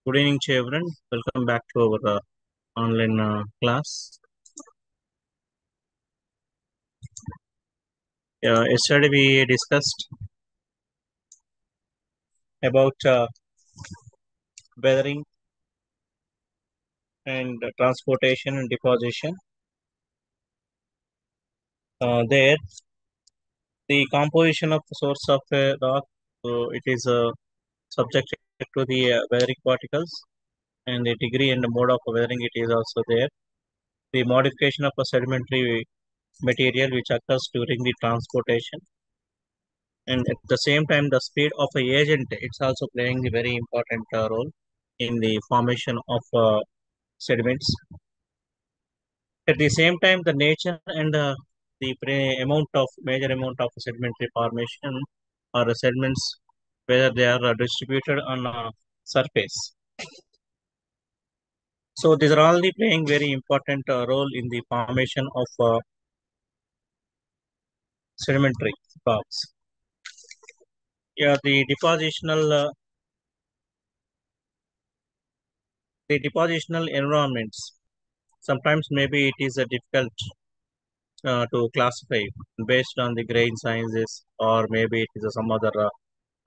Good evening, children. Welcome back to our online class. Yesterday we discussed about weathering and transportation and deposition. There, the composition of the source of a rock, it is subjected to the weathering particles, and the degree and the mode of weathering it is also there. The modification of a sedimentary material which occurs during the transportation, and at the same time the speed of a agent it's also playing a very important role in the formation of sediments. At the same time the nature and the amount of major amount of sedimentary formation or sediments, whether they are distributed on a surface. So these are all the playing very important role in the formation of sedimentary rocks. Yeah, the depositional environments. Sometimes maybe it is difficult to classify based on the grain sizes, or maybe it is some other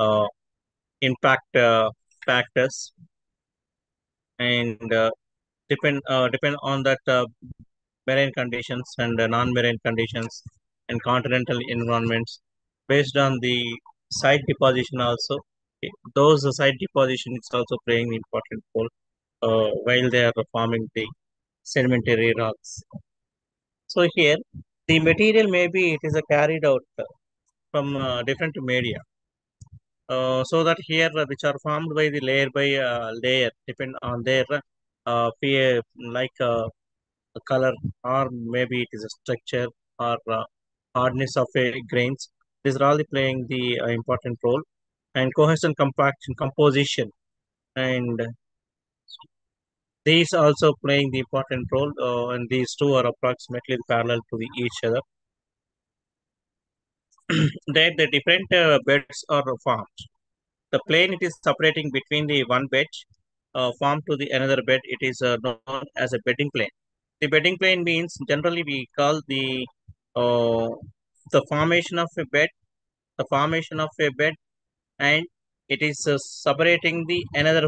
uh, impact factors, and depend on that marine conditions and non-marine conditions and continental environments. Based on the site deposition also, those site deposition is also playing important role while they are forming the sedimentary rocks. So here, the material maybe it is carried out from different media. So that here which are formed by the layer by layer depend on their like color, or maybe it is a structure, or hardness of a grains. These are all playing the important role, and cohesion, compaction, composition, and these also playing the important role, and these two are approximately parallel to each other. That the different beds are formed. The plane it is separating between the one bed formed to the another bed. It is known as a bedding plane. The bedding plane means generally we call uh, the formation of a bed, the formation of a bed, and it is separating the another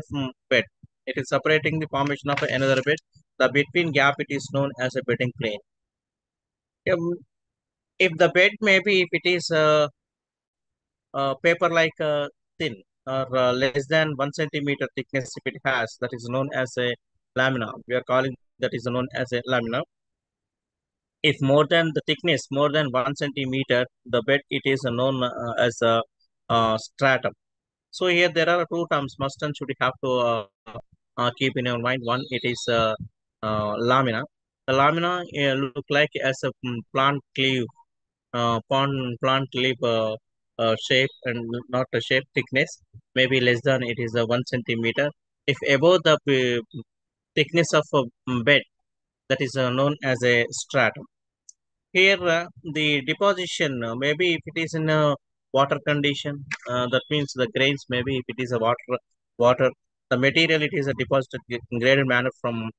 bed. It is separating the formation of another bed. The between gap it is known as a bedding plane. If the bed maybe if it is paper like thin, or less than 1 centimeter thickness if it has, that is known as a lamina. We are calling that is known as a lamina. If more than the thickness more than 1 centimeter, the bed it is known as a stratum. So here there are two terms must and should have to keep in your mind. One, it is lamina. The lamina look like as a plant cleave, plant leaf shape, and not a shape thickness, maybe less than it is a 1 centimeter. If above the thickness of a bed, that is known as a stratum. Here the deposition, maybe if it is in a water condition, that means the grains, maybe if it is a water, the material it is a deposited in graded manner from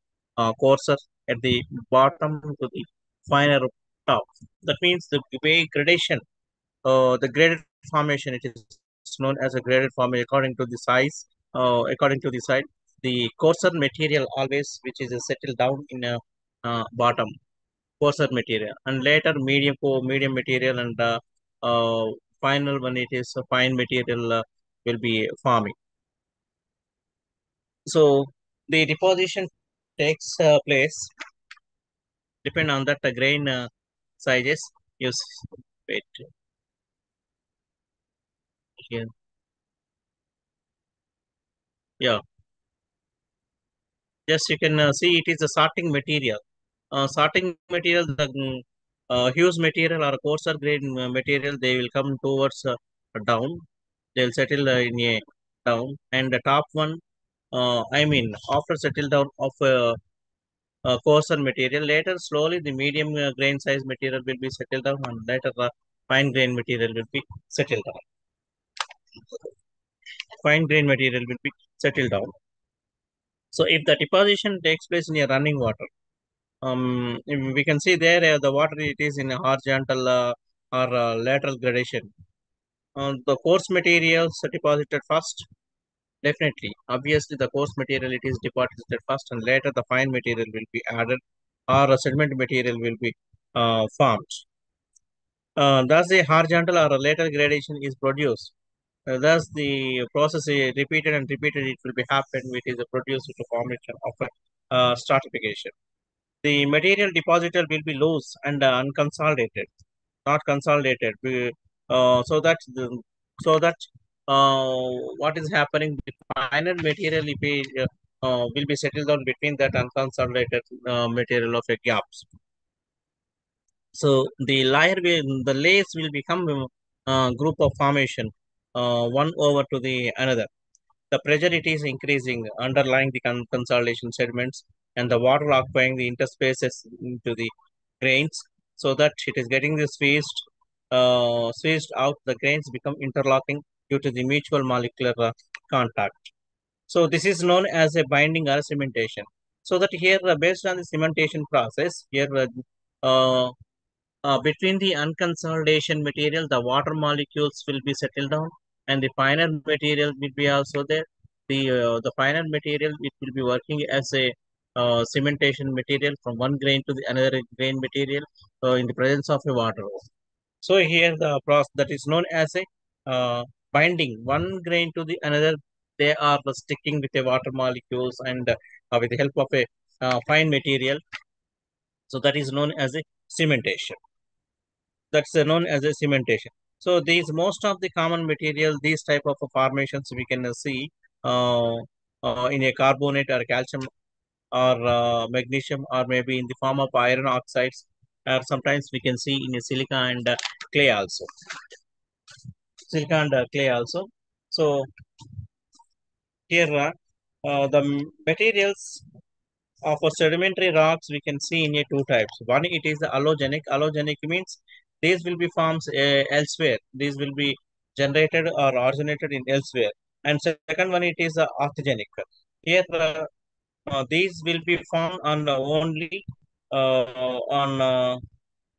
coarser at the bottom to the finer top. That means the way gradation, the graded formation, it is known as a graded formation according to the size. According to the size, the coarser material always which is settled down in a bottom coarser material, and later medium material, and final one it is a fine material will be forming. So the deposition takes place depend on that grain sizes. Use wait here. Yeah, just you can see it is a sorting material. Sorting material, the huge material or coarser grain material, they will come towards down. They'll settle in a down, and the top one, I mean, after settle down of coarser material, later slowly the medium grain size material will be settled down, and later fine grain material will be settled down. Fine grain material will be settled down. So if the deposition takes place in a running water, we can see there the water it is in a horizontal or lateral gradation. The coarse materials are deposited first. Definitely, obviously, the coarse material it is deposited first, and later the fine material will be added, or a sediment material will be formed. Thus, a horizontal or a lateral gradation is produced. Thus, the process is repeated and repeated. It will be happen, which is produced to formation of a stratification. The material deposited will be loose and unconsolidated, not consolidated. So that what is happening, the final material will be settled down between that unconsolidated material of a gaps. So the layers will become group of formation, one over to the another. The pressure it is increasing, underlying the consolidation sediments, and the water occupying the interspaces into the grains, so that it is getting this squeezed out. The grains become interlocking due to the mutual molecular contact. So this is known as a binding or cementation. So that here, based on the cementation process, here between the unconsolidation material, the water molecules will be settled down, and the finer material will be also there. The finer material it will be working as a cementation material from one grain to the another grain material in the presence of a water. So here the process that is known as a binding one grain to the another. They are sticking with the water molecules and with the help of a fine material. So that is known as a cementation. That's known as a cementation. So these most of the common material, these type of formations we can see uh, in a carbonate or calcium or magnesium, or maybe in the form of iron oxides, or sometimes we can see in a silica and clay also. Silica and clay also. So here the materials of a sedimentary rocks we can see in a two types. One it is the allogenic. Allogenic means these will be forms elsewhere. These will be generated or originated in elsewhere. And second one it is orthogenic. Here these will be formed on only on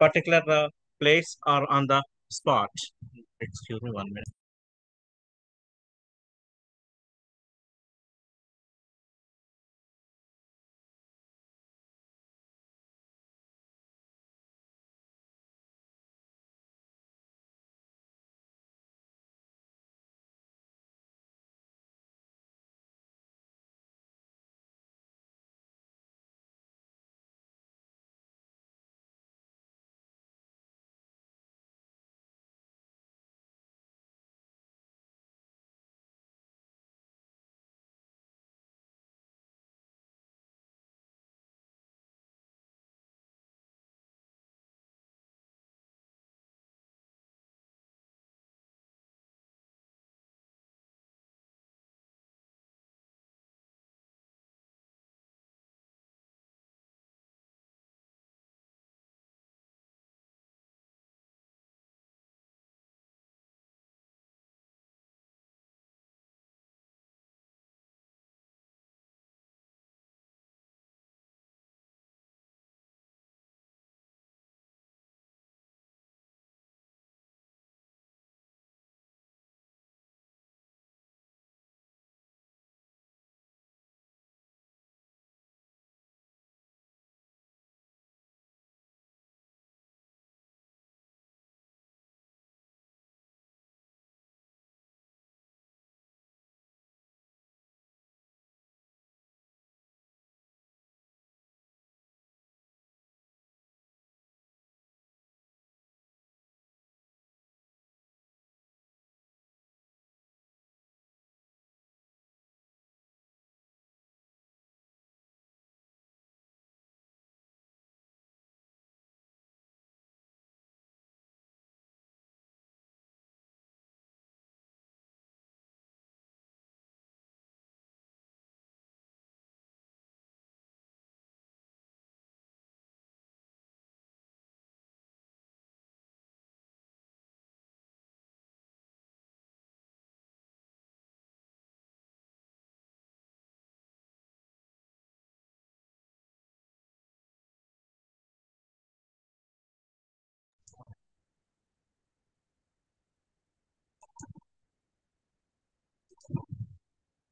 particular place or on the spot. Excuse me 1 minute.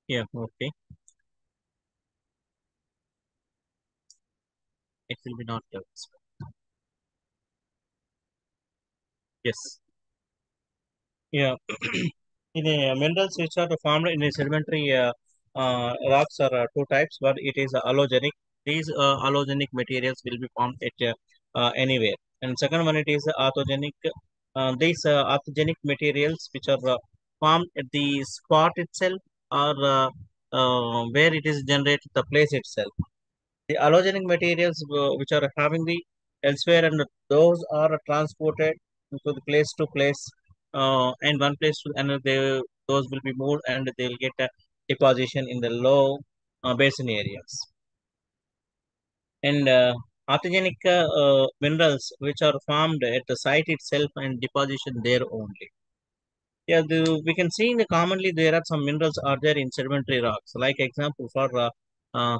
Yeah, okay. It will be not yes. Yeah. In a minerals which are formed in a sedimentary rocks are two types, but it is allogenic. These allogenic materials will be formed at anywhere. And second one, it is orthogenic. These orthogenic materials which are formed at the spot itself or where it is generated, the place itself. The allogenic materials which are having the elsewhere and those are transported to the place to place and one place to another. Those will be moved and they will get a deposition in the low basin areas. And orthogenic minerals which are formed at the site itself and deposition there only. Yeah, we can see in the commonly there are some minerals are there in sedimentary rocks. Like example for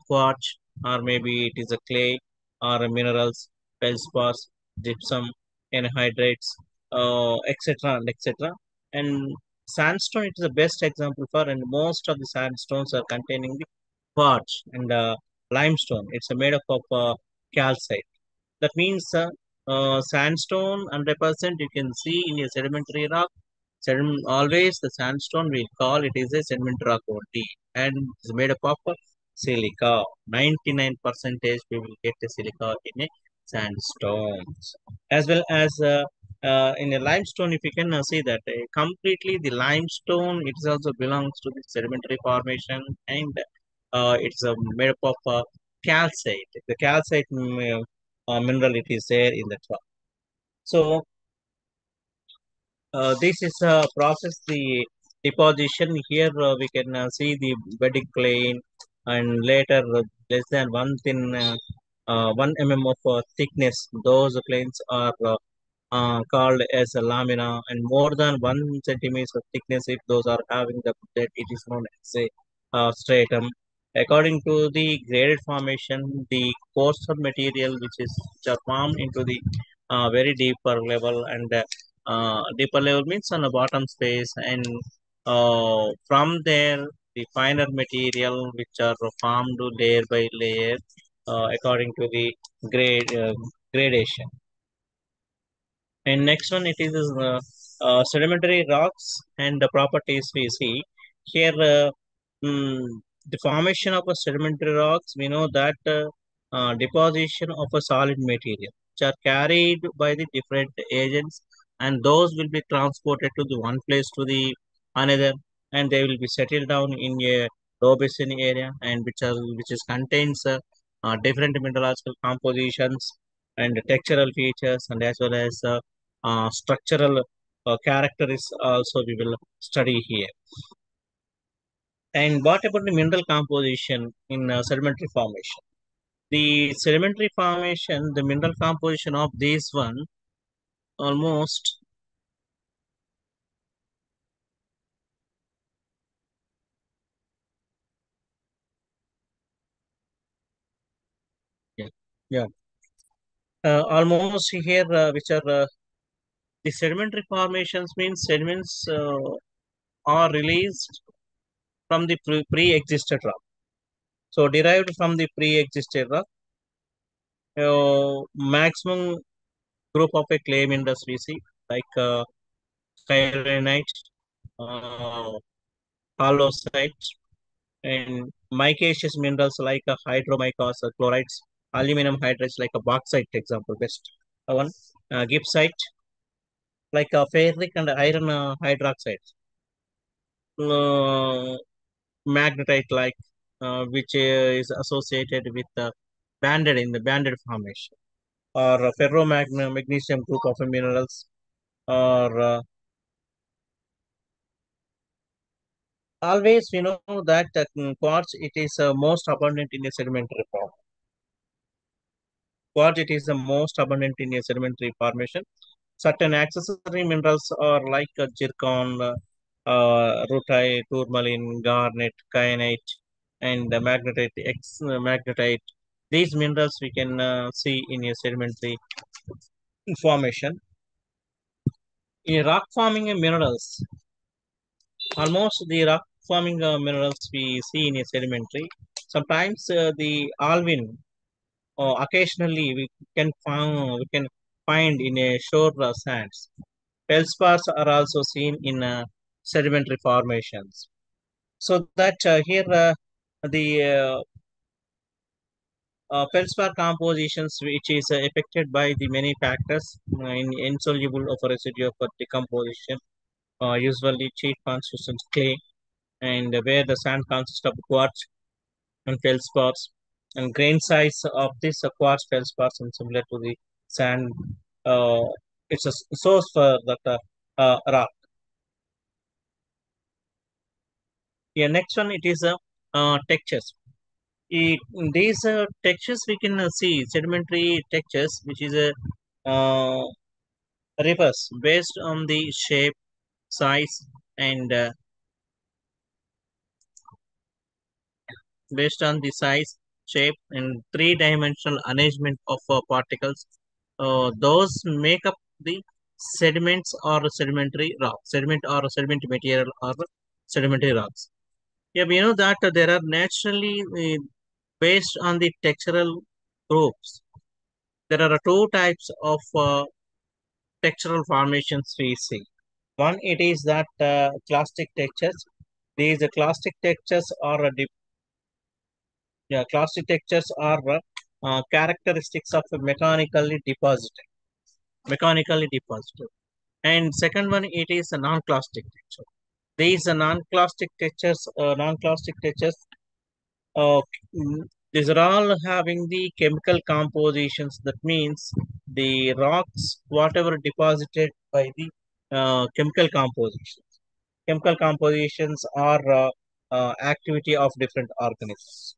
quartz, or maybe it is a clay or a minerals, feldspars, gypsum, anhydrites, etc. and etc. And sandstone it is the best example for, and most of the sandstones are containing the quartz and limestone. It's made up of calcite. That means sandstone 100% you can see in a sedimentary rock. Always the sandstone we call it is a sedimentary rock only, and it's made up of silica. 99 percentage we will get the silica in a sandstones, as well as in a limestone. If you can see that completely the limestone, it is also belongs to the sedimentary formation, and it's made up of calcite. The calcite mineral it is there in the top. So this is a process the deposition. Here we can see the bedding plane, and later less than 1 mm of thickness. Those planes are called as a lamina, and more than 1 centimeter of thickness, if those are having that it is known as a stratum. According to the graded formation, the coarser material which are formed into the very deeper level, and deeper level means on the bottom space, and from there the finer material which are formed layer by layer according to the gradation. And next one, it is sedimentary rocks and the properties we see here. The formation of a sedimentary rocks, we know that deposition of a solid material, which are carried by the different agents, and those will be transported to the one place to the another, and they will be settled down in a low basin area, and which is contains different mineralogical compositions and textural features, and as well as structural characteristics also we will study here. And what about the mineral composition in sedimentary formation? The sedimentary formation, the mineral composition of this one almost, yeah, yeah. Almost here which are the sedimentary formations means sediments are released from the pre-existed rock. So derived from the pre-existed rock, maximum group of a clay minerals we see like kyanite, uh, halloysite, and micaceous minerals like hydromicas, chlorides, aluminum hydrides like a bauxite example best. One gibbsite like ferric and iron hydroxide, uh, magnetite like which is associated with banded in the banded formation, or ferromagnesium group of minerals, or always we know that quartz it is most abundant in a sedimentary form. Quartz it is the most abundant in a sedimentary formation. Certain accessory minerals are like zircon, rutile, tourmaline, garnet, kyanite, and magnetite, magnetite. These minerals we can see in a sedimentary formation. In rock forming minerals, almost the rock forming minerals we see in a sedimentary. Sometimes the alvin, occasionally we can find in a shore sands. Feldspars are also seen in sedimentary formations. So that here the feldspar compositions, which is affected by the many factors in insoluble of a residue of decomposition, usually cheap consistent clay, and where the sand consists of quartz and feldspars, and grain size of this quartz feldspars and similar to the sand. Uh, it's a source for that rock. Yeah, next one it is textures. In these textures we can see sedimentary textures, which is a reverse based on the shape, size, and based on the size, shape, and three-dimensional arrangement of particles. Those make up the sediments or sedimentary rock, sediment or sedimentary material or sedimentary rocks. Yeah, we know that there are naturally based on the textural groups. There are two types of textural formations we see. One, it is that clastic textures. These clastic textures are yeah, clastic textures are characteristics of mechanically deposited. And second one, it is a non-clastic texture. These non-clastic textures, uh, mm, these are all having the chemical compositions. That means the rocks, whatever deposited by the chemical compositions. Chemical compositions are activity of different organisms.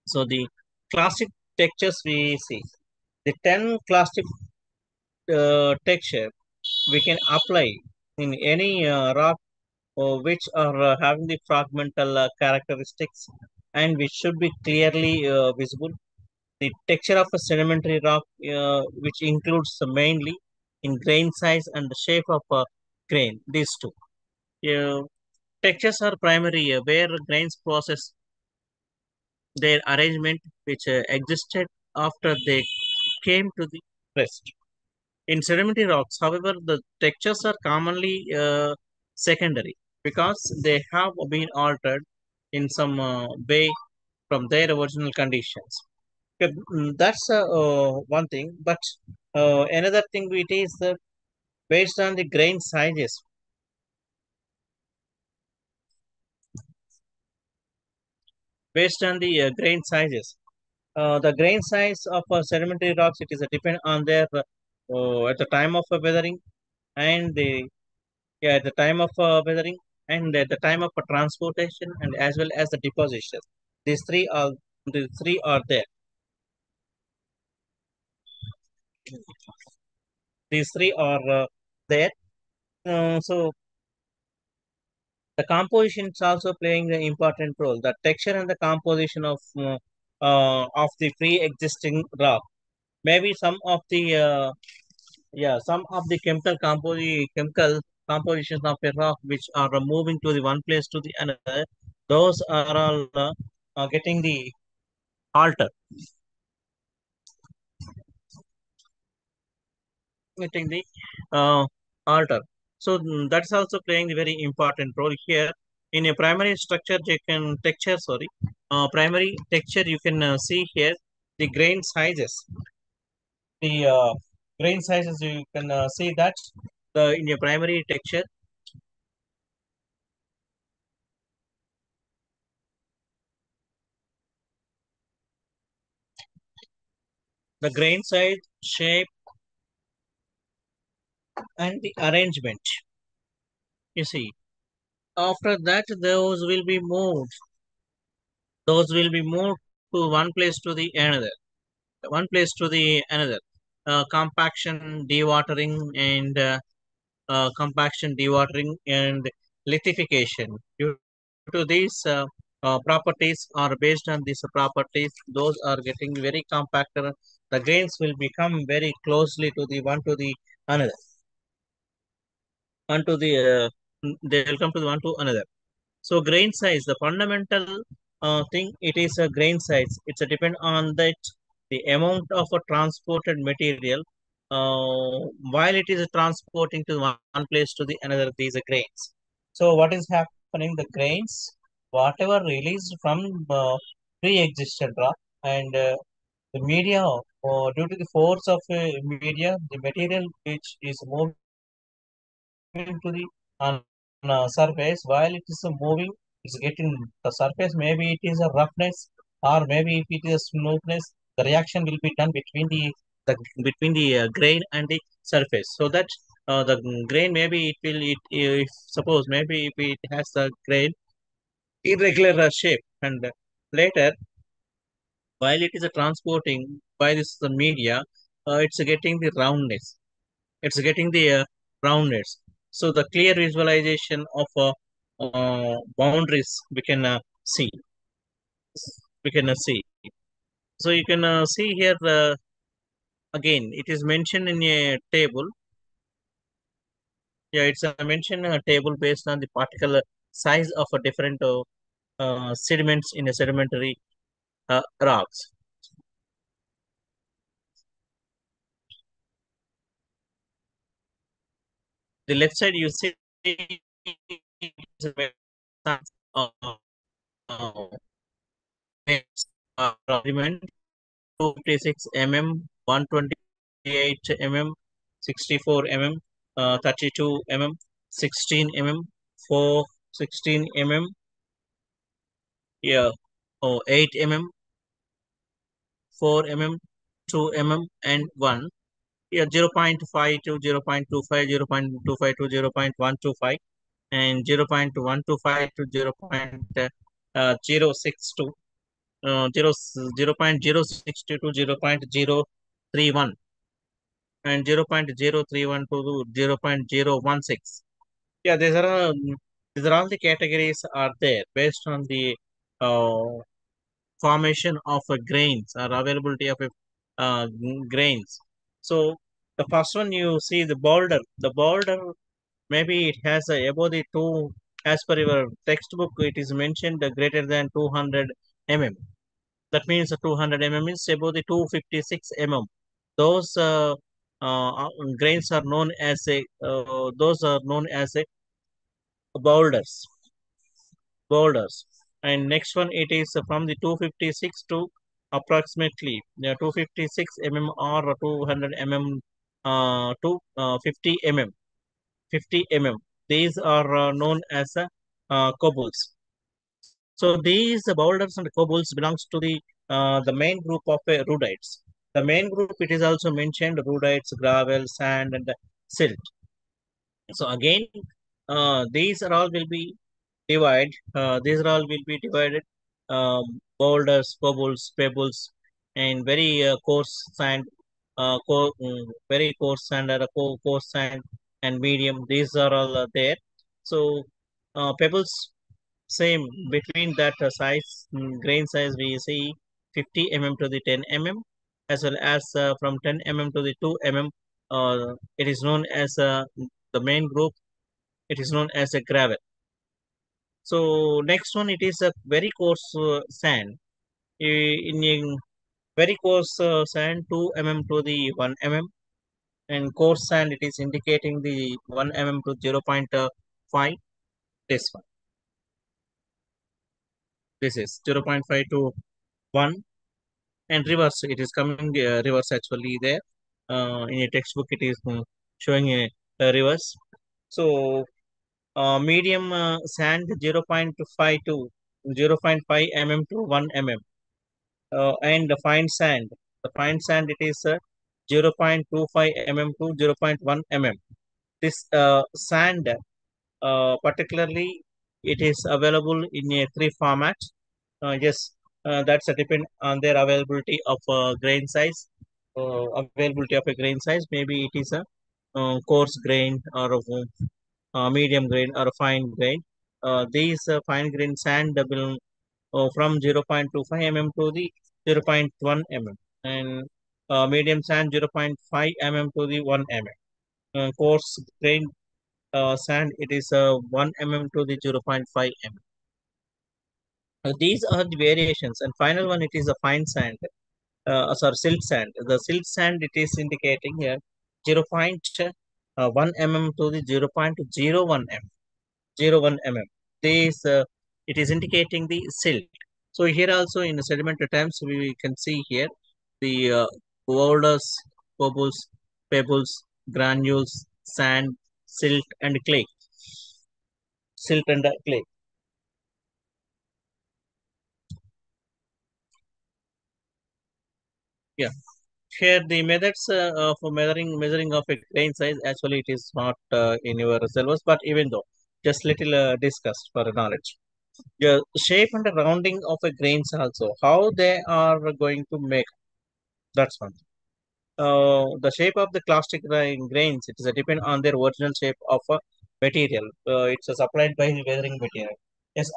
So the classic textures we see, the 10 classic texture we can apply in any rock which are having the fragmental characteristics and which should be clearly visible. The texture of a sedimentary rock, which includes mainly in grain size and the shape of a grain, these two. Uh, Textures are primary where grains process their arrangement which existed after they came to the rest. In sedimentary rocks, however, the textures are commonly secondary because they have been altered in some way from their original conditions. Okay, that's one thing, but another thing it is based on the grain sizes. Based on the grain sizes, the grain size of sedimentary rocks, it is depend on their at the time of weathering and the yeah, at the time of weathering and at the time of transportation and as well as the deposition. These three are these three are there. These three are there. So the composition is also playing an important role. The texture and the composition of the pre-existing rock. Maybe some of the some of the chemical compositions of a rock which are moving to the one place to the another. Those are all getting the alter, getting the uh, alter. So that's also playing a very important role here. In a primary structure, you can texture. Sorry, primary texture. You can see here the grain sizes. The grain sizes you can see that the in your primary texture, the grain size, shape, and the arrangement. You see, after that, those will be moved to one place to the another, one place to the another. Compaction, dewatering, and lithification. Due to these properties, or based on these properties, those are getting very compacted. The grains will become very closely to the one to the another, onto the they will come to the one to another. So grain size, the fundamental thing, it is a grain size. It's a depend on that the amount of a transported material while it is transporting to one place to the another. These are grains. So what is happening? The grains, whatever released from pre-existent rock and the media, due to the force of media, the material which is moving to the on surface while it is moving, it's getting the surface, maybe it is a roughness or maybe if it is a smoothness, the reaction will be done the between the grain and the surface, so that the grain, maybe it will it if suppose maybe if it has the grain irregular shape, and later while it is transporting by this the media, it's getting the roundness, it's getting the roundness. So the clear visualization of boundaries we can see. So you can see here again it is mentioned in a table. Yeah, it's a mentioned table based on the particular size of a different sediments in a sedimentary rocks. The left side you see is a uh, uh, sediment 256 mm, 128 mm, 64 mm, 32 mm, 16 mm, 4, 16 mm, yeah, 8 mm, 4 mm, 2 mm, and 1. Yeah, 0.5 to 0.25, 0.25 to 0.125, and 0.125 to 0.062, 0.062 to 0.031, and 0.031 to 0.016. Yeah, these are all the categories are there based on the uh, formation of grains or availability of grains. So the first one you see the boulder. The boulder, maybe it has above the two, as per your textbook it is mentioned greater than 200 mm. That means 200 mm is above the 256 mm. Those grains are known as a boulders. Boulders. And next one it is from the 256 to approximately 256 mm or 200 mm to 50 mm. 50 mm. These are known as cobbles. So these boulders and cobbles belongs to the main group of rhyodites. The main group, it is also mentioned rhyodites, gravel, sand, and silt. So again, these are all will be these are all will be divided. Boulders, cobbles, pebbles, and very coarse sand, very coarse sand, or coarse sand and medium. These are all there. So pebbles, same between that size, grain size we see 50 mm to the 10 mm, as well as from 10 mm to the 2 mm. It is known as the main group. It is known as a gravel. So next one, it is a very coarse sand. In very coarse sand, 2 mm to the 1 mm, and coarse sand, it is indicating the 1 mm to 0.5. This one, this is 0.5 to 1, and reverse. It is coming reverse actually there. In a textbook, it is showing a reverse. So medium sand 0.5 to 0.5 mm to 1 mm, and the fine sand. The fine sand, it is 0.25 mm to 0.1 mm. This sand, particularly, it is available in a three format. Yes, that's a depend on their availability of grain size. Availability of a grain size. Maybe it is a coarse grain or a medium grain or a fine grain. These fine grain sand will from 0.25 mm to the 0.1 mm, and medium sand 0.5 mm to the 1 mm. Coarse grain sand, it is 1 mm to the 0.5 mm. These are the variations, and final one it is a fine sand. Sorry, silt sand. The silt sand it is indicating here 0.1 mm to the 0.01 m. 0.01 mm. This it is indicating the silt. So here also in the sedimentary terms we can see here the boulders, pebbles, granules, sand, silt, and clay. Silt and clay. Yeah. Here the methods of measuring of a grain size actually it is not in your syllabus, but even though just little discussed for knowledge. The shape and the rounding of a grains also how they are going to make, that's one. The shape of the plastic grains it is depend on their original shape of a material. It's supplied by the weathering material. Yes,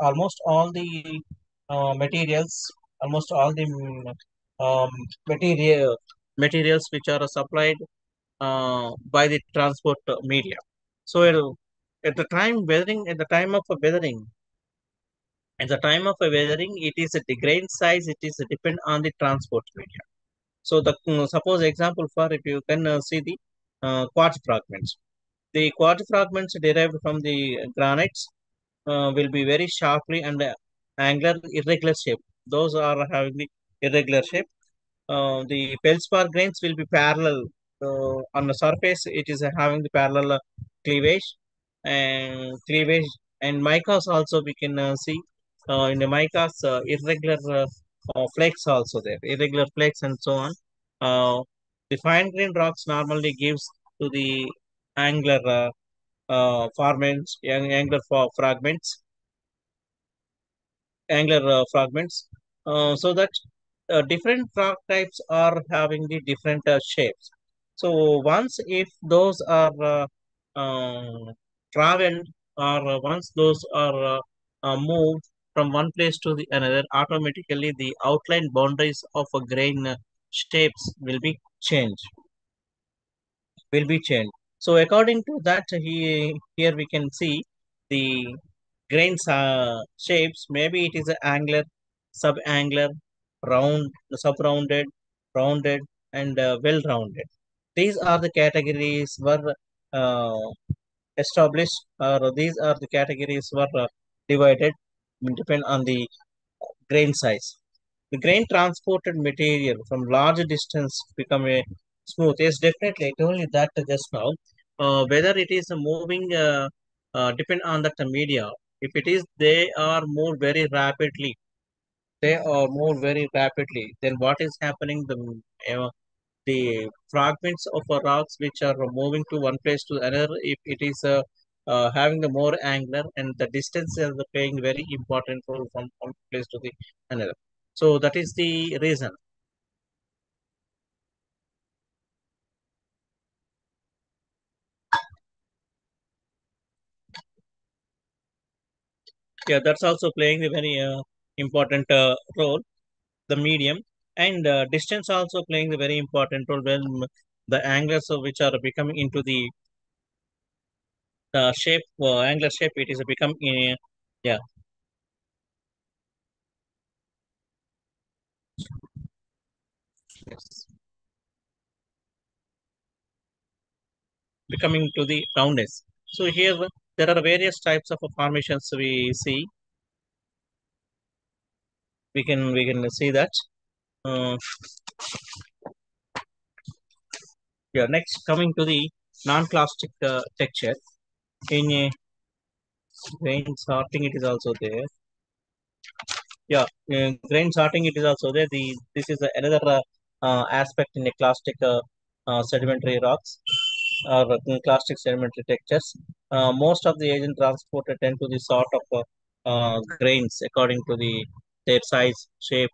materials, almost all the um, material materials which are supplied by the transport media. So at the time weathering, at the time of a weathering, it is the grain size. It is depend on the transport media. So the suppose example for if you can see the quartz fragments. The quartz fragments derived from the granites will be very sharply and angular irregular shape. Those are having the irregular shape. The feldspar grains will be parallel on the surface. It is having the parallel cleavage cleavage and micas also we can see in the micas irregular flakes also there, irregular flakes and so on. Uh, the fine grained rocks normally gives to the angular fragments, fragments, so that different rock types are having the different shapes. So once if those are traveled or once those are moved from one place to the another, automatically the outline boundaries of a grain shapes will be changed. So according to that, here we can see the grains shapes. Maybe it is a angular, subangular, round, sub-rounded, rounded, and well-rounded. These are the categories were uh, established, or these are the categories were divided depend on the grain size. The grain transported material from large distance become a smooth. Yes, definitely. I told you that just now. Whether it is moving depend on that media. If it is, they are moved very rapidly. They are moved very rapidly. Then what is happening? The fragments of rocks which are moving to one place to another, if it is having the more angular and the distance is playing very important role from one place to the another. So that is the reason. Yeah, that's also playing a very important role. The medium and distance also playing the very important role when the angles of which are becoming into the shape, angular shape, it is become yeah, yes, becoming to the roundness. So here there are various types of formations we see. We can see that. Uh, yeah. Next, coming to the non-plastic texture in grain sorting, it is also there. Yeah, grain sorting, it is also there. This is another aspect in a clastic sedimentary rocks or clastic sedimentary textures. Most of the agent transported tend to the sort of grains according to their size, shape,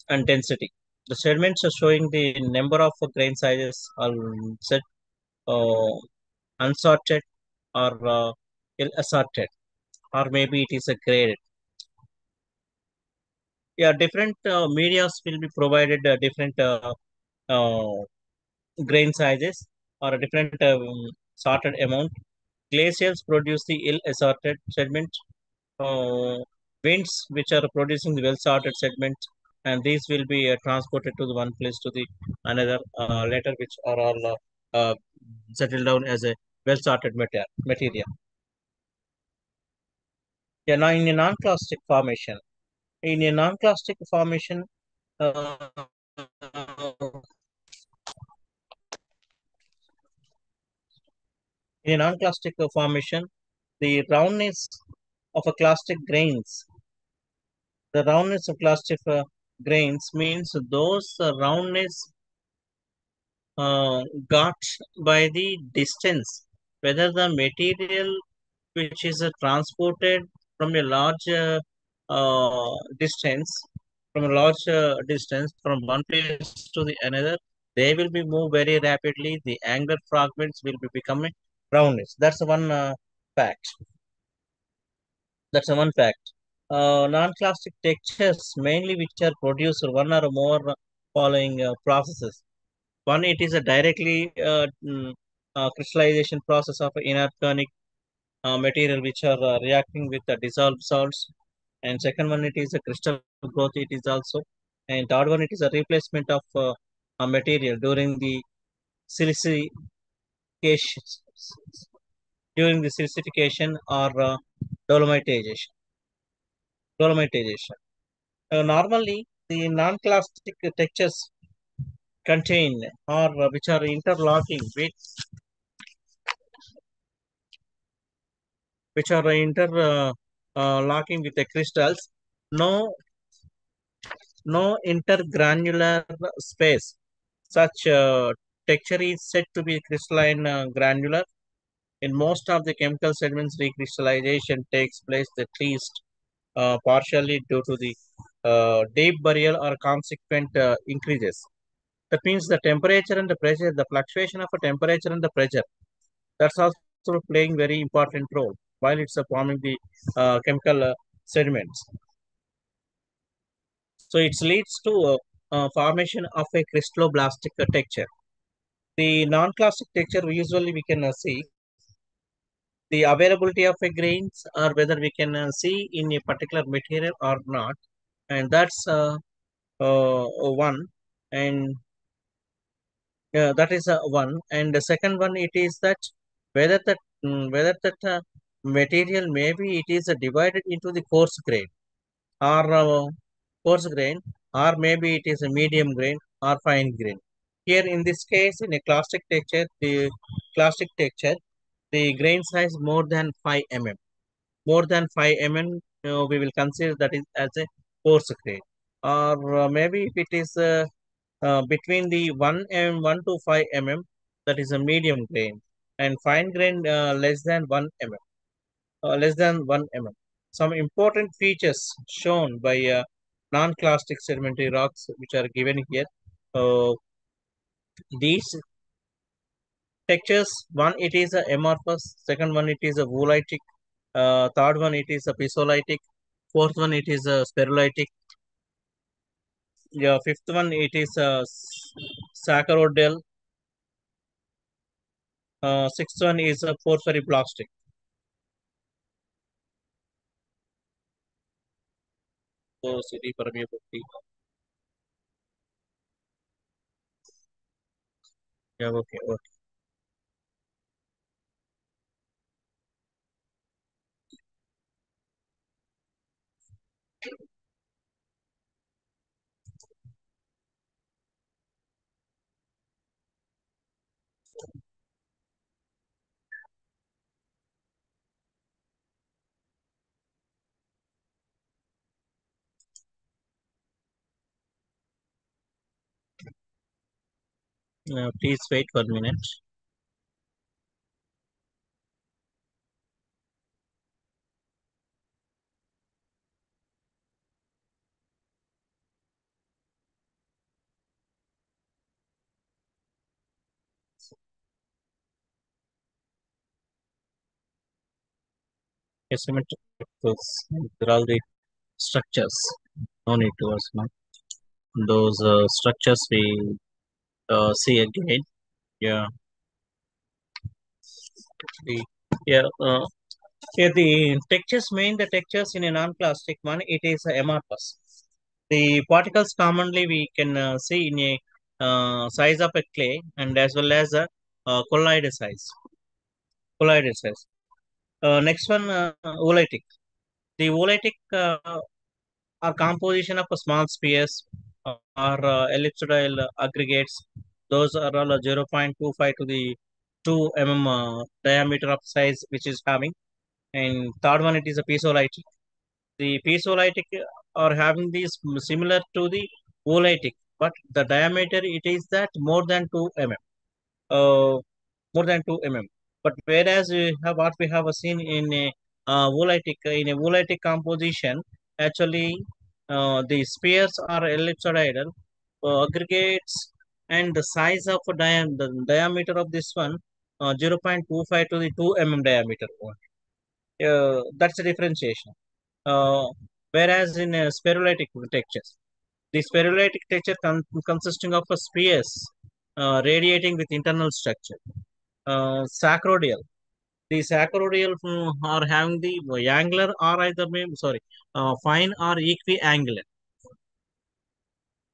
and density. The sediments are showing the number of grain sizes are set uh, unsorted or ill assorted, or maybe it is a graded. Yeah, different medias will be provided different uh, grain sizes or a different sorted amount. Glaciers produce the ill assorted sediment, uh, winds which are producing the well sorted sediment, and these will be transported to the one place to the another later, which are all settled down as a well sorted material. Yeah, now in a non-clastic formation, in a non-clastic formation, uh, in a non-clastic formation, the roundness of a clastic grains, the roundness of clastic grains means those roundness got by the distance, whether the material which is transported from a large distance, from one place to the another, they will be moved very rapidly. The angular fragments will be becoming roundness. That's one fact. That's one fact. Non-classic textures mainly which are produced one or more following processes. One, it is a directly crystallization process of inorganic material which are reacting with the dissolved salts. And second one, it is a crystal growth. It is also, and third one, it is a replacement of a material silicification, or dolomitization. Dolomitization. Normally, the non-plastic textures contain or which are interlocking with locking with the crystals. No, no intergranular space. Such texture is said to be crystalline granular. In most of the chemical sediments, recrystallization takes place at least partially due to the deep burial or consequent increases. That means the temperature and the pressure, the fluctuation of a temperature and the pressure, that's also playing very important role while it's forming the chemical sediments. So it leads to formation of a crystalloblastic texture. The non-classic texture usually we can see the availability of a grains, or whether we can see in a particular material or not, and that's one. And that is one. And the second one, it is that whether that material, maybe it is divided into the coarse grain, or coarse grain, or maybe it is a medium grain or fine grain. Here in this case, in a classic texture, the grain size more than 5 mm. More than 5 mm, we will consider that is as a coarse grain. Or maybe if it is between the 1 to 5 mm, that is a medium grain, and fine grain less than 1 mm. Some important features shown by non-clastic sedimentary rocks which are given here. Uh, these textures, one, it is a amorphous, second one, it is a woolitic, third one, it is a pisolitic, fourth one, it is a spherulitic, yeah, fifth one, it is a saccharodal, sixth one is a porphyroblastic. So, city permeability. Yeah, okay, okay. Please wait for a minute. Asymmetric circles, there are the structures. No need to us now. Those structures we see again. Yeah, the, yeah. Here the textures in a non-plastic one, it is amorphous. The particles commonly we can see in a size of a clay and as well as a colloidal size. Colloidal size. Next one, oolitic. The oolitic are composition of small spheres or ellipsoidal aggregates. Those are all 0.25 to the 2 diameter of size which is having. And third one, it is a piezolytic. The piezolytic are having these similar to the oolitic, but the diameter it is that more than 2 uh, more than 2 But whereas we have what we have seen in a voolitic composition, actually the spheres are ellipsoidal aggregates, and the size of the diameter of this one 0.25 to the 2 diameter one. That's the differentiation. Uh, Whereas in spherulitic textures, the spherulitic texture consisting of a spheres radiating with internal structure. Sacrodial. The sacrodial are having the angular or either sorry, fine or equiangular.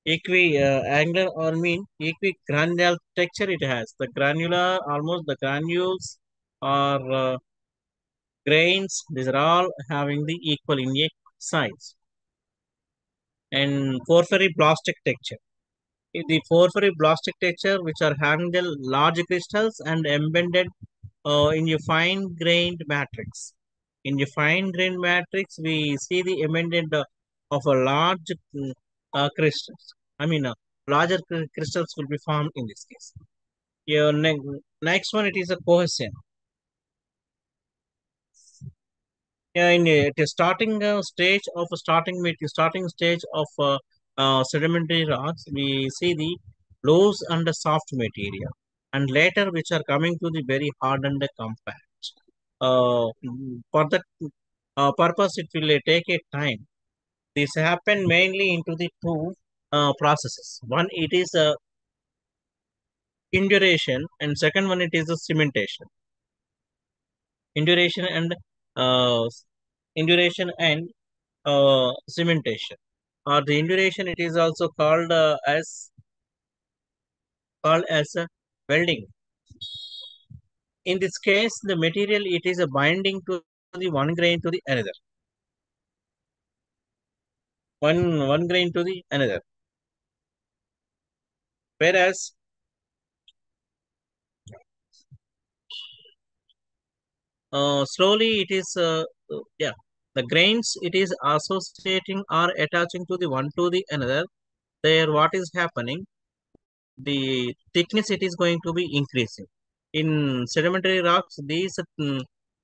Angular or mean equigranular texture it has. The granular, almost the granules or grains, these are all having the equal in a size. And porphyry blastic texture. The porphyry blastic texture, which are having the large crystals and embedded in your fine grained matrix. In your fine grained matrix, we see the embedded of a large crystals. I mean, larger crystals will be formed in this case. Your next one, it is a cohesion. Yeah, in the starting starting stage of sedimentary rocks, we see the loose and the soft material, and later which are coming to the very hard and compact. For that purpose, it will take a time. This happen mainly into the two processes. One, it is induration, and second one, it is a cementation. Induration and uh, induration and cementation. Or the induration, it is also called as welding. In this case, the material it is a binding to the one grain to the another, one grain to the another. Whereas slowly it is yeah, the grains it is associating or attaching to the one to the another. There, what is happening? The thickness it is going to be increasing. In sedimentary rocks,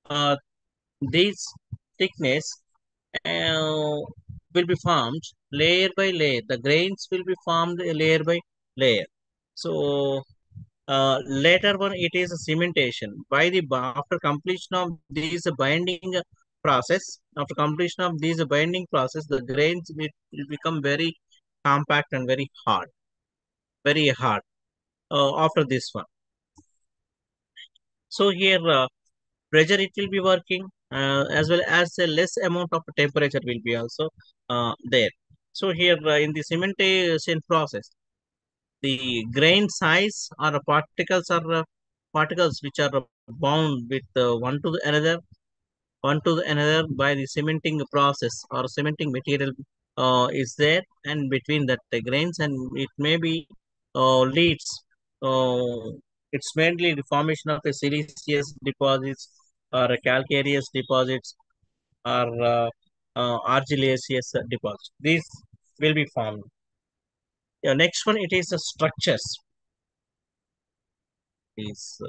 uh, these thickness uh, will be formed layer by layer. The grains will be formed layer by layer. So later one, it is a cementation. After completion of these binding process, after completion of these binding process, the grains will become very compact and very hard after this one. So here pressure it will be working as well as a less amount of temperature will be also there. So here in the cementation process, the grain size or particles which are bound with one to the another by the cementing process or cementing material is there, and between that the grains, and it may be leads. Uh, it's mainly the formation of a siliceous deposits or a calcareous deposits or argillaceous deposits. These will be formed. Next one, it is the structures. These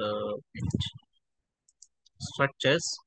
structures.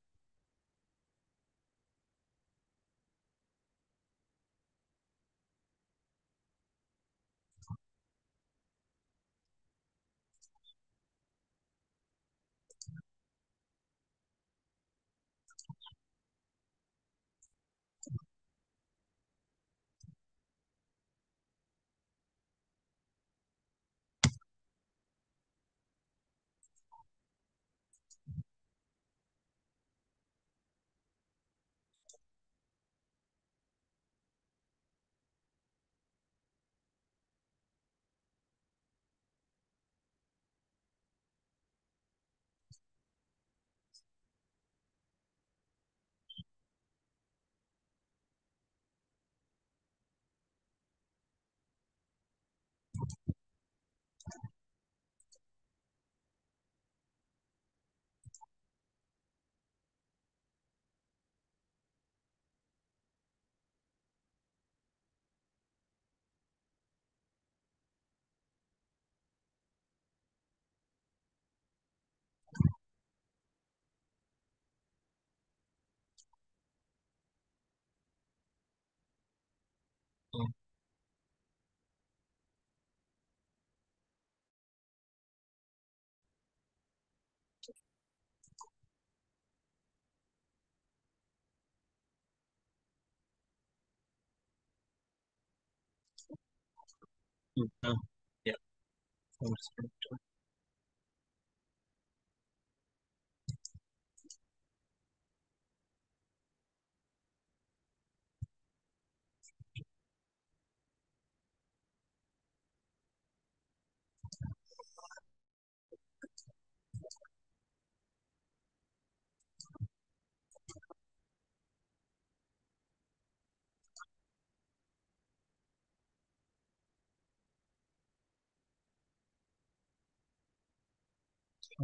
Uh, yeah. sounds good.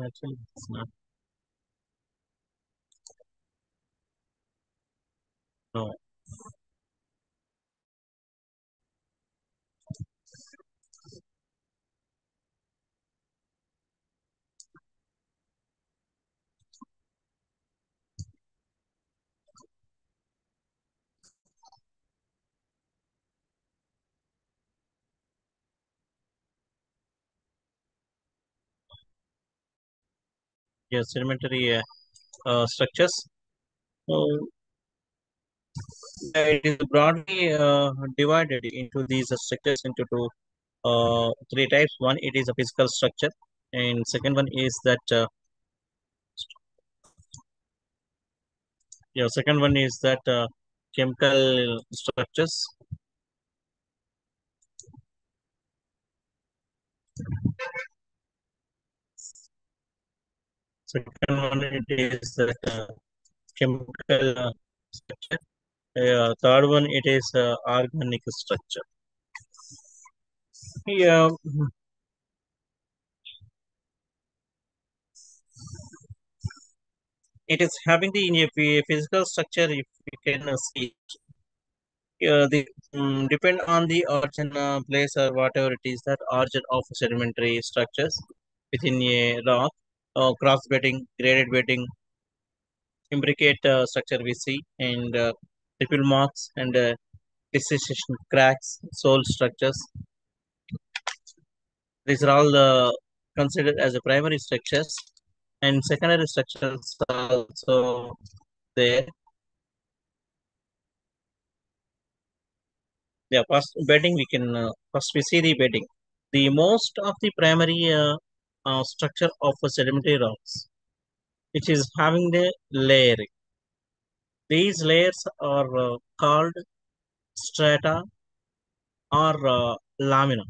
Actually, it's not. No. Yeah, sedimentary structures. So it is broadly divided into these structures into three types. One, it is a physical structure, and second one is that second one is that chemical structures. Second one it is that chemical structure. Third one it is organic structure. Yeah, it is having the in a physical structure. If you can see, the depend on the origin, place, or whatever it is that origin of sedimentary structures within a rock, cross bedding, graded bedding, imbricate structure we see, and ripple marks and decision cracks, soil structures. These are all considered as a primary structures, and secondary structures are also there. Yeah, first bedding we can first we see the bedding. The most of the primary structure of a sedimentary rocks, which is having the layering. These layers are called strata or lamina,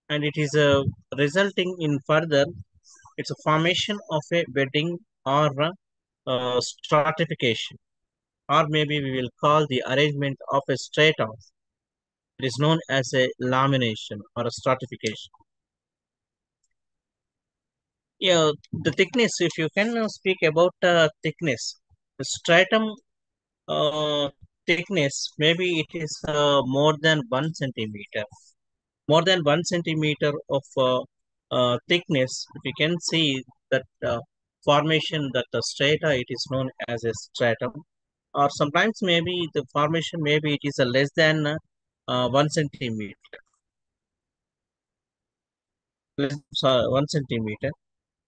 and it is resulting in further it's a formation of a bedding or stratification, or maybe we will call the arrangement of a strata. It is known as a lamination or a stratification. Yeah, the thickness, if you can speak about thickness, the stratum uh, thickness, maybe it is more than 1 centimeter. More than 1 centimeter of thickness, if you can see that formation, that the strata, it is known as a stratum. Or sometimes maybe the formation, maybe it is a less than 1 centimeter, less, 1 centimeter.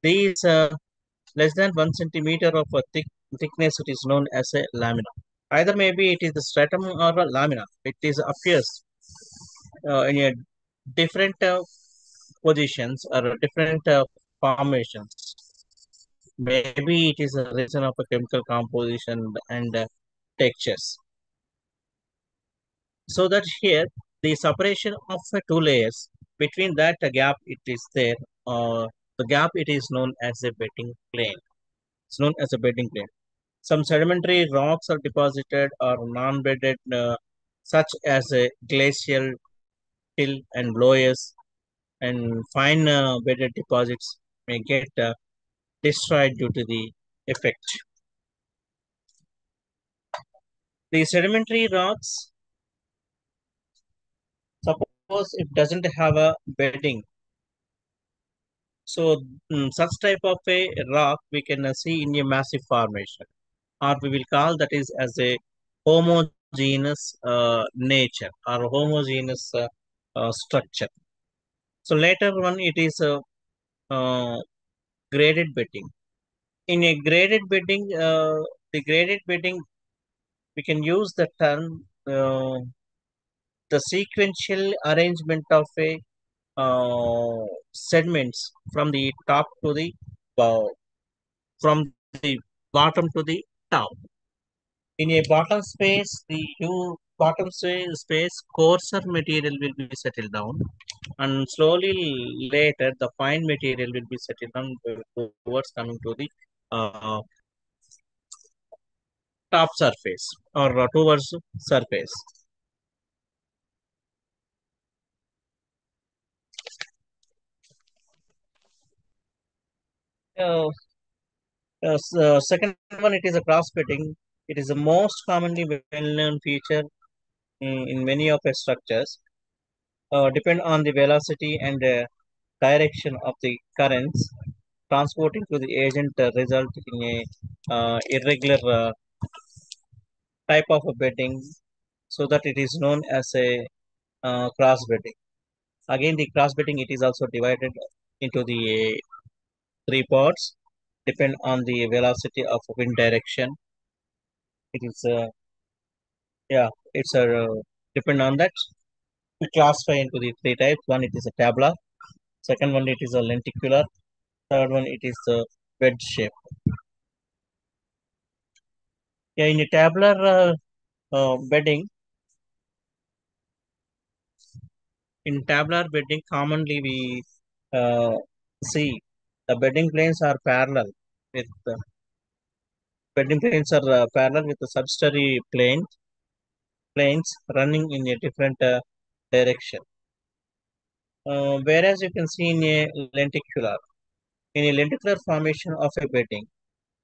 These less than 1 centimeter of a thickness, it is known as a lamina. Either maybe it is the stratum or a lamina. It is appears in a different positions or different formations. Maybe it is a reason of a chemical composition and textures. So that here the separation of two layers between that gap it is there. The gap it is known as a bedding plane. It's known as a bedding plane. Some sedimentary rocks are deposited or non-bedded, such as a glacial till and loess, and fine bedded deposits may get destroyed due to the effect. The sedimentary rocks, suppose it doesn't have a bedding, so such type of a rock we can see in a massive formation, or we will call that is as a homogeneous nature or homogeneous structure. So later one it is a graded bedding. In a graded bedding, the graded bedding we can use the term. the sequential arrangement of a segments from the top to the uh, from the bottom to the top. In a bottom space, the space coarser material will be settled down, and slowly later the fine material will be settled down towards coming to the uh, top surface or towards surface. Uh, Second one, it is a cross fitting. It is the most commonly well-known feature in many of its structures. Depend on the velocity and direction of the currents transporting to the agent result in a irregular type of a bedding, so that it is known as a cross bedding. Again, the cross bedding, it is also divided into the three parts. Depend on the velocity of wind direction. It is yeah, it's a depend on that. We classify into the three types. One, it is a tabular. Second one, it is a lenticular. Third one, it is the wedge shape. Yeah, in a tabular bedding, commonly we uh, see the bedding planes are parallel with the subsidiary planes running in a different direction. Whereas you can see lenticular, in a lenticular formation of a bedding,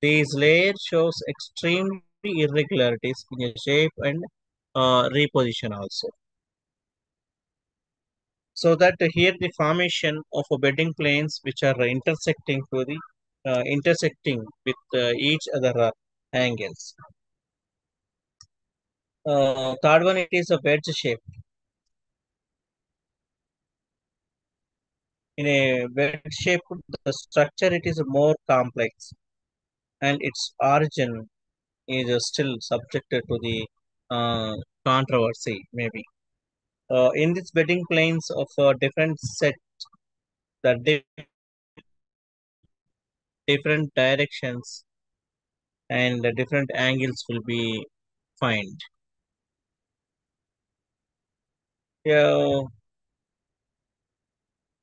these layers shows extremely irregularities in a shape and reposition also. So that here the formation of a bedding planes which are intersecting with each other angles. Third one, it is a wedge shape. In a wedge shape, the structure it is more complex, and its origin is still subjected to the uh, controversy maybe. In these bedding planes of different set, the different directions and the different angles will be find. Yeah,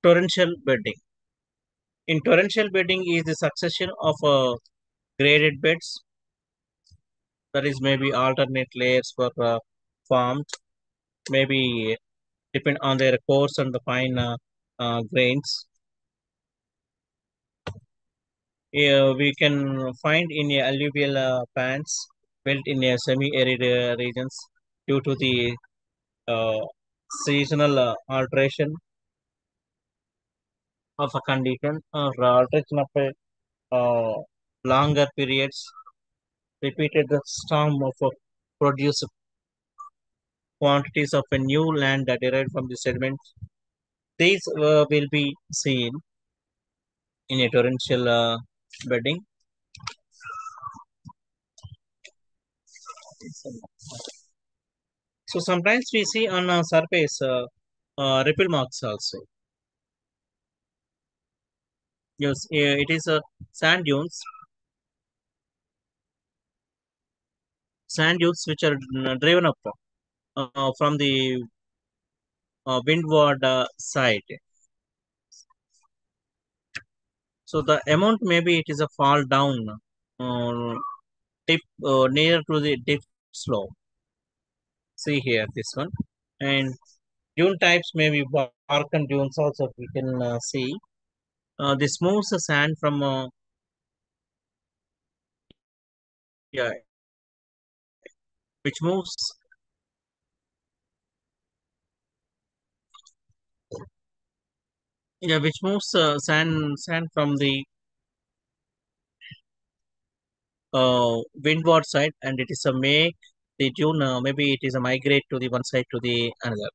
torrential bedding. In torrential bedding is the succession of graded beds, that is maybe alternate layers were formed, maybe depend on their coarse and the fine grains. We can find in alluvial pans built in semi-arid regions due to the uh, seasonal alteration of a condition or alteration of a longer periods repeated the storm of produce quantities of a new land that derived from the sediments. These will be seen in a torrential bedding. So sometimes we see on a surface ripple marks also. Yes, it is sand dunes, sand dunes which are driven up from the windward side. So the amount maybe it is a fall down uh, tip near to the dip slope. See here this one, and dune types maybe bark and dunes also we can see. This moves the sand from yeah, which moves which moves sand from the windward side, and it is a make the dune maybe it is a migrate to the one side to the another.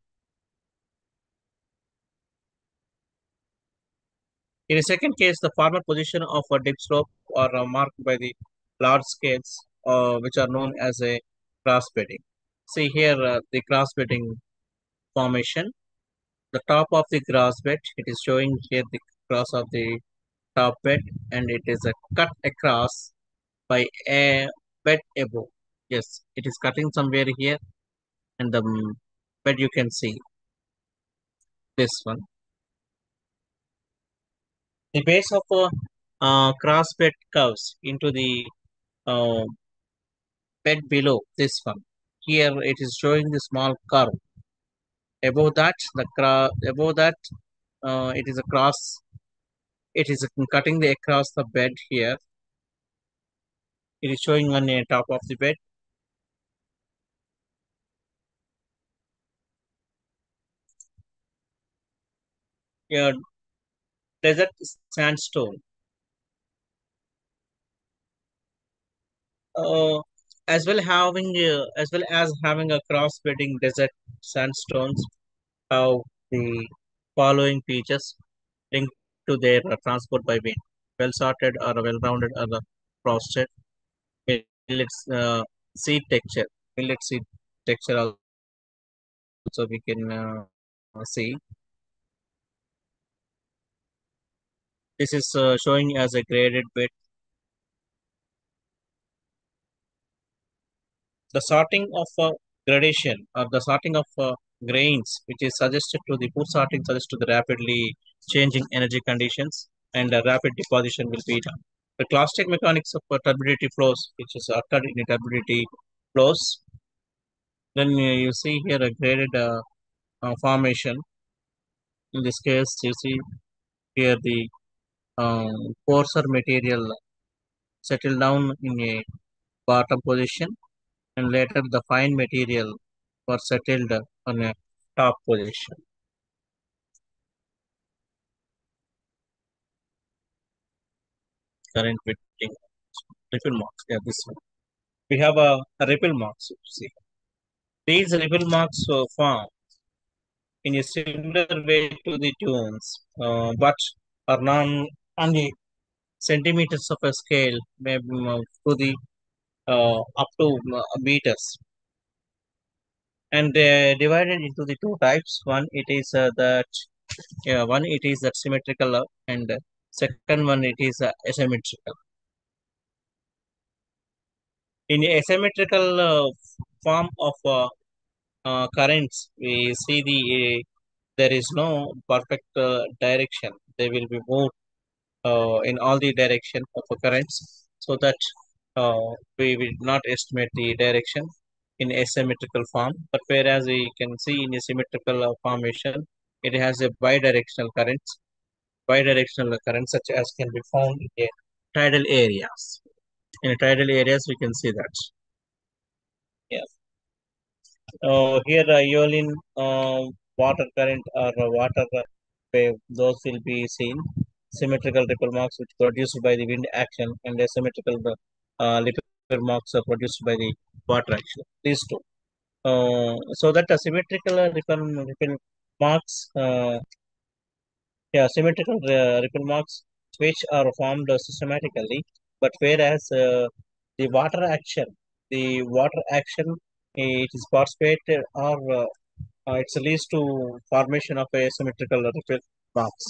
In a second case, the former position of a dip slope are marked by the large scales, which are known as a cross bedding. See here the cross bedding. formation. The top of the grass bed, it is showing here the cross of the top bed, and it is a cut across by a bed above. Yes, it is cutting somewhere here, and the bed you can see this one. The base of a cross bed curves into the uh, bed below this one. Here it is showing the small curve. Above that, above that, it is a cross. It is cutting the across the bed here. It is showing on the top of the bed. Here, desert sandstone. Uh, as well as having a cross bedding desert sandstones have the following features linked to their transport by wind: well sorted or well rounded or frosted. Millet seed texture. Millet seed texture also we can see. This is showing as a graded bed. The sorting of gradation or the sorting of grains, which is suggested to the poor sorting, suggests to the rapidly changing energy conditions, and rapid deposition will be done. The clastic mechanics of turbidity flows, which is occurred in the turbidity flows. Then you see here a graded formation. In this case, you see here the coarser material settle down in a bottom position, and later the fine material were settled on a top position. Current fitting ripple marks. Yeah, this one. We have a ripple marks. You see, these ripple marks form in a similar way to the tunes, but are non on the centimeters of a scale, maybe to the up to meters, and divided into the two types. One it is that one it is that symmetrical, and second one it is asymmetrical. In asymmetrical form of currents, we see there is no perfect direction. They will be moved in all the direction of the currents, so that we will not estimate the direction in asymmetrical form. But whereas we can see in a symmetrical formation, it has a bidirectional currents such as can be found in tidal areas. In tidal areas, we can see that. Yeah. Here, Eolin water current or water wave, those will be seen. Symmetrical ripple marks, which produced by the wind action, and asymmetrical ripple marks are produced by the water action. These two. So that symmetrical ripple marks, symmetrical ripple marks, which are formed systematically, but whereas the water action, it is participated or it leads to formation of asymmetrical ripple marks.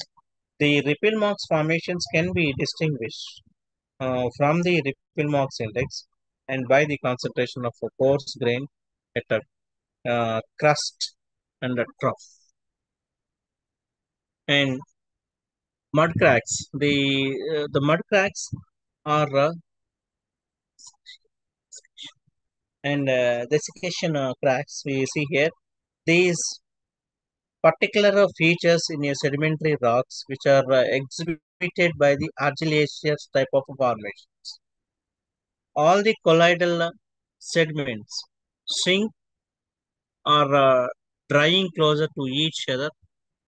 The ripple marks formations can be distinguished from the ripple marks index and by the concentration of a coarse grain at a crust and a trough. And mud cracks. The mud cracks are and desiccation cracks we see here. These particular features in a sedimentary rocks which are exhibited by the argillaceous type of formations. All the colloidal sediments sink or drying closer to each other